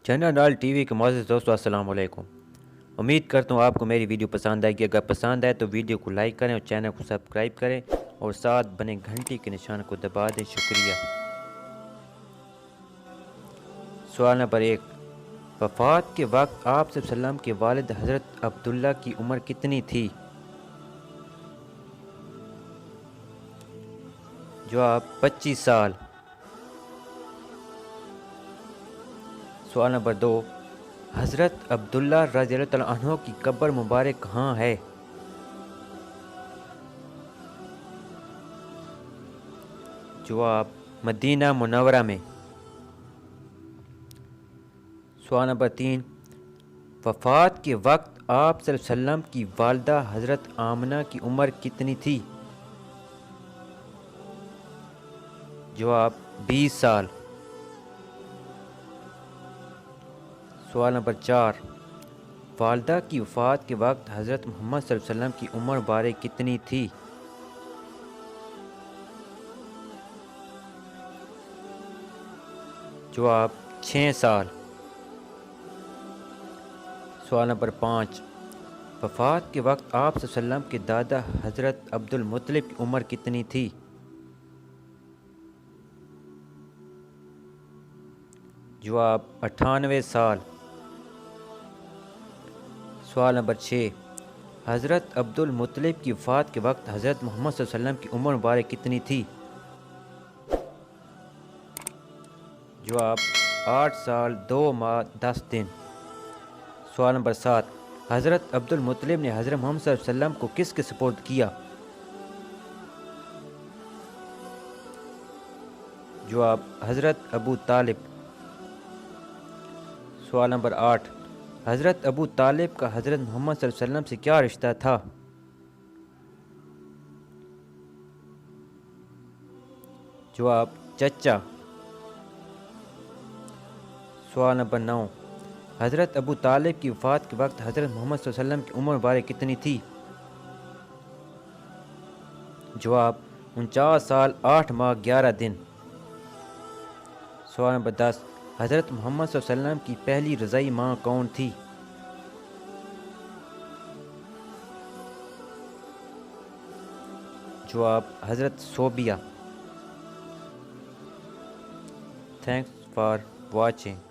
General ڈال T V کے معزز دوستو السلام علیکم۔ امید کرتا ہوں آپ کو میری ویڈیو پسند آئے گی۔ اگر پسند آئے تو ویڈیو کو لائک کریں اور چینل کو سبسکرائب کریں اور ساتھ بنے گھنٹی کے نشان کو دبا دیں۔ شکریہ۔ سوال نمبر 1، وفات کے وقت آپ صلی اللہ علیہ وسلم کے والد حضرت عبداللہ کی عمر کتنی تھی؟ جواب 25 سال۔ سوال نمبر 2، حضرت عبداللہ رضی اللہ تعالیٰ عنہ کی قبر مبارک کہاں ہے؟ جواب مدینہ منورہ میں۔ سوال نمبر 3، وفات کے وقت آپ صلی اللہ علیہ وسلم کی والدہ حضرت آمنہ کی عمر کتنی تھی؟ جواب 20 سال۔ سوال نمبر 4، والدہ کی وفات کے وقت حضرت محمد صلی اللہ علیہ وسلم کی عمر مبارک کتنی تھی؟ جواب 6 سال۔ سوال نمبر 5، وفات کے وقت آپ صلی اللہ علیہ وسلم کے دادا حضرت عبد المطلب کی عمر کتنی تھی؟ جواب 98 سال۔ سوال نمبر 6، حضرت عبد المطلب کی وفات کے وقت حضرت محمد صلی اللہ علیہ وسلم کی عمر مبارک کتنی تھی؟ جواب 8 سال 2 ماہ 10 دن۔ سوال نمبر 7، حضرت عبد المطلب نے حضرت محمد صلی اللہ علیہ وسلم کو کس کے سپرد کیا؟ جواب حضرت ابو طالب۔ سوال نمبر 8، حضرت ابو طالب کا حضرت محمد صلی اللہ علیہ وسلم سے کیا رشتہ تھا؟ جواب چچا۔ سوال نمبر 9، حضرت ابو طالب کی وفات کے وقت حضرت محمد صلی اللہ علیہ وسلم کی عمر مبارک کتنی تھی؟ جواب 49 سال 8 ماہ 11 دن۔ سوال نمبر 10، حضرت محمد صلی اللہ علیہ وسلم کی پہلی رضائی ماں کون تھی؟ جواب حضرت صوبیہ۔ Thanks for watching.